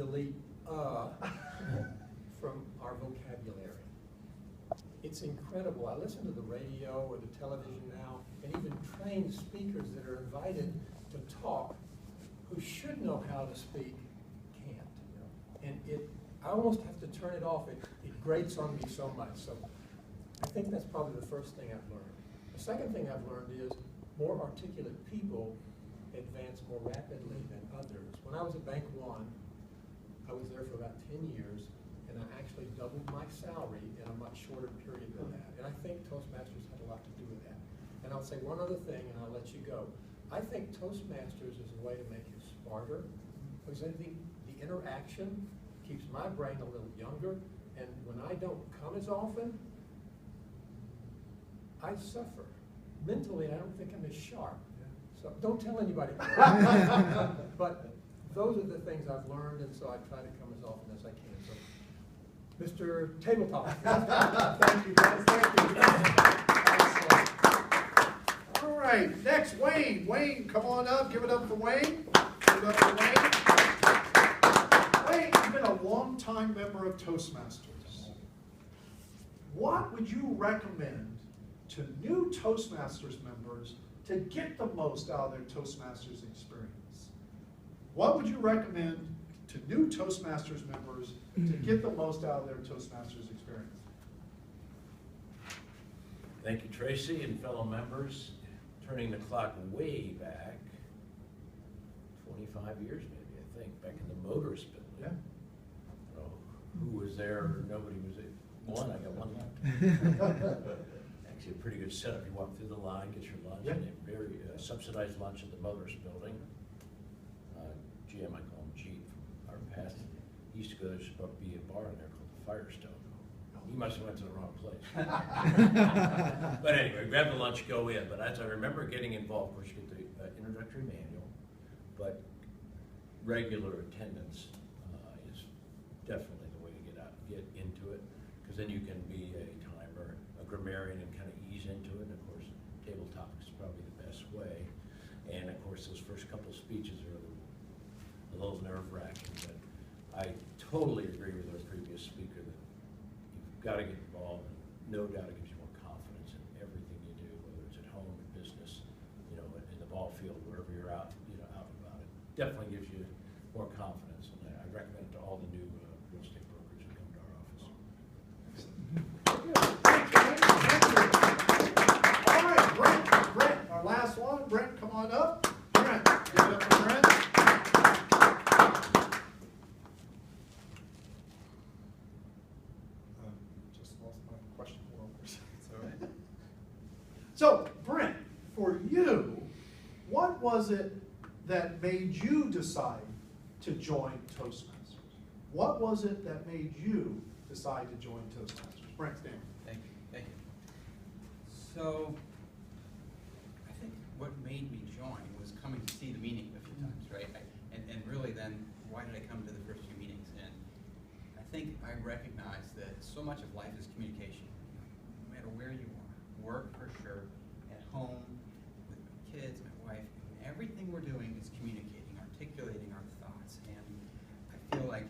delete from our vocabulary. It's incredible. I listen to the radio or the television now, and even trained speakers that are invited to talk who should know how to speak can't. And I almost have to turn it off. It grates on me so much. So I think that's probably the first thing I've learned. The second thing I've learned is more articulate people advance more rapidly than others. When I was at Bank One, I was there for about 10 years, and I actually doubled my salary in a much shorter period than that. And I think Toastmasters had a lot to do with that. And I'll say one other thing, and I'll let you go. I think Toastmasters is a way to make you smarter, because I think the interaction keeps my brain a little younger, and when I don't come as often, I suffer. Mentally, I don't think I'm as sharp. So don't tell anybody. But those are the things I've learned, and so I try to come as often as I can. So, Mr. Tabletop. Thank you, guys. Thank you. Excellent. All right, next, Wayne. Wayne, come on up. Give it up for Wayne. Give it up for Wayne. Wayne, you've been a long-time member of Toastmasters. What would you recommend to new Toastmasters members to get the most out of their Toastmasters experience? What would you recommend to new Toastmasters members to get the most out of their Toastmasters experience? Thank you, Tracy, and fellow members. Turning the clock way back, 25 years maybe, I think, back in the motorist building. Yeah. Oh, who was there? Nobody was there. One, I got one left. Actually, a pretty good setup. You walk through the line, get your lunch, Yeah. and a very subsidized lunch at the motorist building. Jim, I call him Jeep from our past. He used to go, there's supposed to be a bar in there called the Firestone. He must have went to the wrong place. But anyway, grab the lunch, go in. But as I remember getting involved, of course, you get the introductory manual, but regular attendance is definitely the way to get into it, because then you can be a timer, a grammarian, and kind of ease into it. And of course, tabletop is probably the best way. And of course, those first couple of speeches are a little nerve-wracking, but I totally agree with our previous speaker that you've got to get involved, and no doubt it gives you more confidence in everything you do, whether it's at home, in business, in the ball field, wherever you're out, out about it. Definitely gives you more confidence, and I recommend it to all the new real estate brokers who come to our office. All right, Brent, our last one. Brent, come on up. Brent, give it up for Brent. Just lost my question for a second. So, Brent, for you, what was it that made you decide to join Toastmasters? What was it that made you decide to join Toastmasters? Brent, stand. Thank you. So, I think what made me join was coming to see the meeting a few times, right? And really then, why did I come to the first few meetings? And I think I recognized that so much of life is communication. No matter where you are, work for sure, at home, with my kids, my wife, everything we're doing is communicating, articulating our thoughts. And I feel like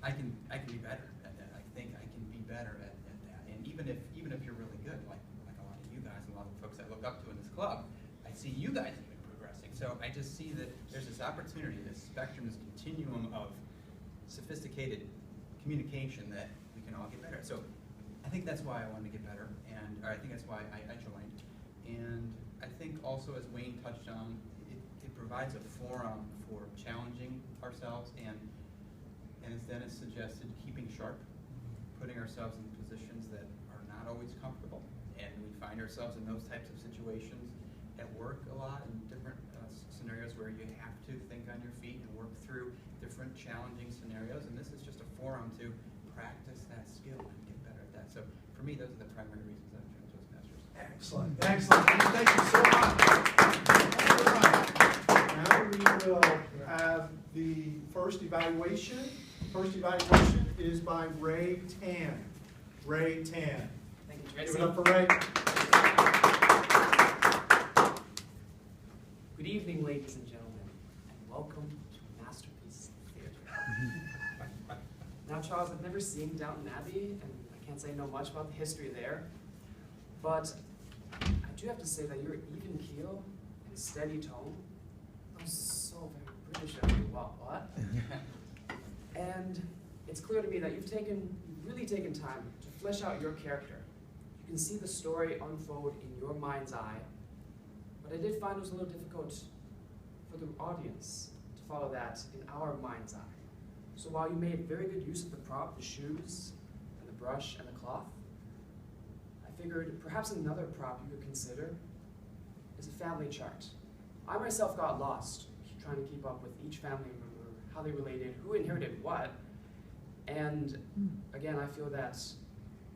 I can be better at that. I think I can be better at that. And even if you're really good, like a lot of you guys, a lot of the folks I look up to in this club, I see you guys even progressing. So I just see that there's this opportunity, this spectrum, this continuum of sophisticated communication that we can all get better at. So I think that's why I wanted to get better, or I think that's why I joined. And I think also, as Wayne touched on, it provides a forum for challenging ourselves and as Dennis suggested, keeping sharp, putting ourselves in positions that are not always comfortable. And we find ourselves in those types of situations at work a lot, in different scenarios where you have to think on your feet and work through different challenging scenarios. And this is just a forum to practice that skill and get better at that. So for me, those are the primary reasons I've joined Toastmasters. Excellent, excellent. Thank you so much. Now we will have the first evaluation. First evaluation is by Ray Tan. Ray Tan. Thank you, Tracy. Give it up for Ray. Good evening, ladies and gentlemen, and welcome to Masterpiece Theater. Charles, I've never seen Downton Abbey, and I can't say I know much about the history there. But I do have to say that your even keel and steady tone, that was so very British of you. What? And it's clear to me that you've really taken time to flesh out your character. You can see the story unfold in your mind's eye, but I did find it was a little difficult for the audience to follow that in our mind's eye. So while you made very good use of the prop, the shoes, and the brush, and the cloth, I figured perhaps another prop you could consider is a family chart. I myself got lost trying to keep up with each family member, how they related, who inherited what, and again, I feel that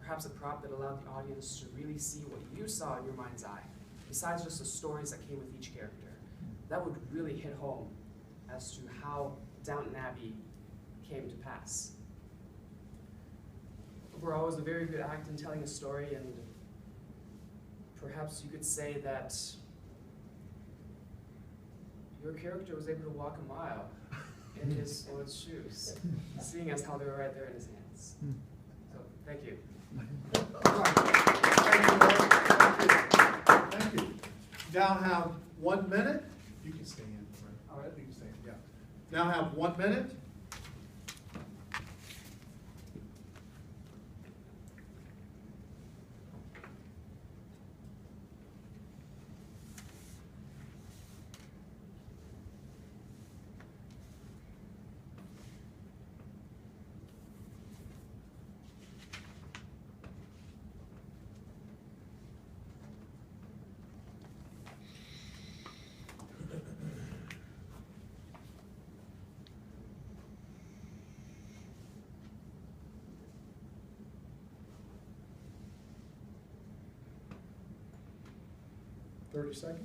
perhaps a prop that allowed the audience to really see what you saw in your mind's eye, besides just the stories that came with each character, that would really hit home as to how Downton Abbey came to pass. Overall, it was a very good act in telling a story, and perhaps you could say that your character was able to walk a mile in his Lord's shoes, seeing as how they were right there in his hands. So, thank you. Thank you. Now have 1 minute. You can stand, right? All right, you can stand, yeah. Now have 1 minute. $30 seconds.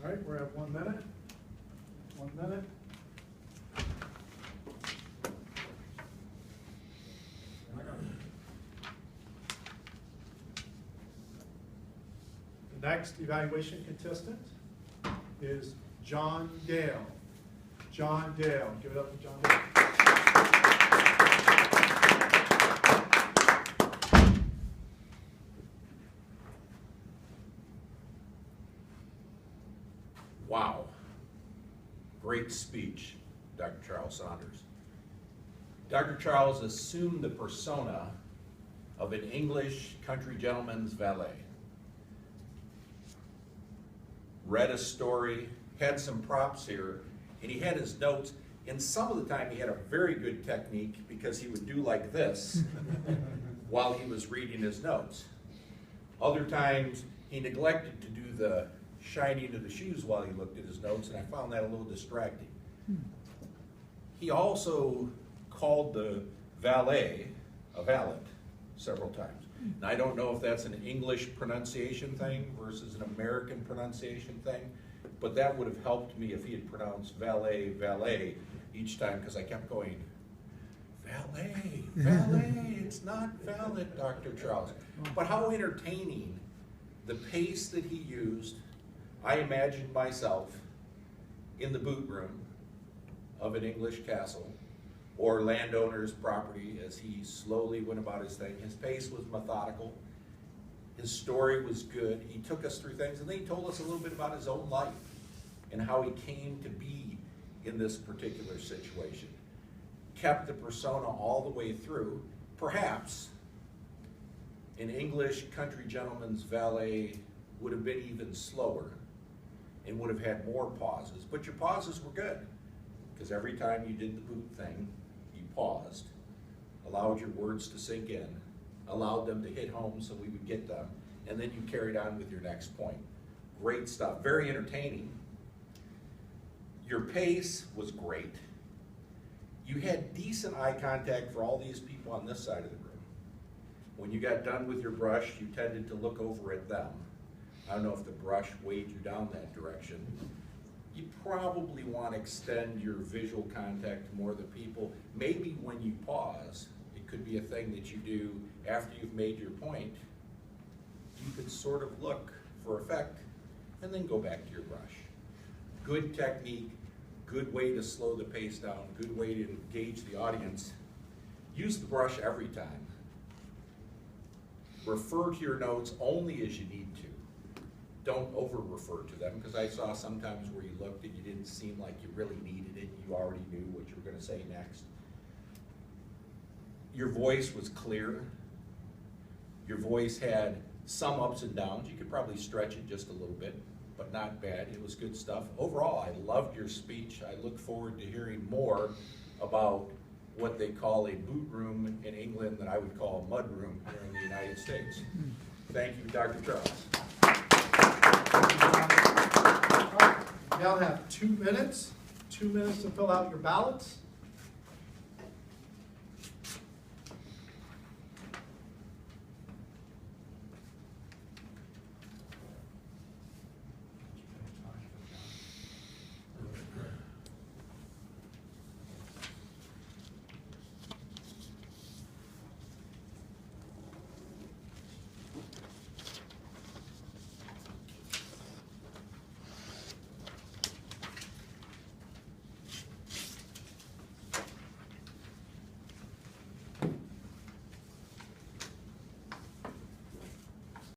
All right, we're at 1 minute. 1 minute. The next evaluation contestant is John Dale. John Dale. Give it up for John Dale. Wow. Great speech, Dr. Charles Saunders. Dr. Charles assumed the persona of an English country gentleman's valet. Read a story, had some props here, and he had his notes. And some of the time he had a very good technique because he would do like this while he was reading his notes. Other times he neglected to do the shining of the shoes while he looked at his notes, and I found that a little distracting. He also called the valet a valet several times. Now, I don't know if that's an English pronunciation thing versus an American pronunciation thing, but that would have helped me if he had pronounced valet, valet each time, because I kept going, valet, valet, it's not valet, Dr. Charles. But how entertaining the pace that he used. I imagined myself in the boot room of an English castle or landowner's property as he slowly went about his thing. His pace was methodical. His story was good. He took us through things, and then he told us a little bit about his own life and how he came to be in this particular situation. Kept the persona all the way through. Perhaps an English country gentleman's valet would have been even slower and would have had more pauses, but your pauses were good, because every time you did the boot thing, you paused, allowed your words to sink in, allowed them to hit home so we would get them, and then you carried on with your next point. Great stuff, very entertaining. Your pace was great. You had decent eye contact for all these people on this side of the room. When you got done with your brush, you tended to look over at them. I don't know if the brush weighed you down that direction. You probably want to extend your visual contact to more of the people. Maybe when you pause, it could be a thing that you do after you've made your point. You could sort of look for effect and then go back to your brush. Good technique, good way to slow the pace down, good way to engage the audience. Use the brush every time. Refer to your notes only as you need to. Don't over-refer to them, because I saw sometimes where you looked and you didn't seem like you really needed it. You already knew what you were going to say next. Your voice was clear. Your voice had some ups and downs. You could probably stretch it just a little bit, but not bad. It was good stuff. Overall, I loved your speech. I look forward to hearing more about what they call a boot room in England that I would call a mud room here in the United States. Thank you, Dr. Charles. Y'all have 2 minutes to fill out your ballots.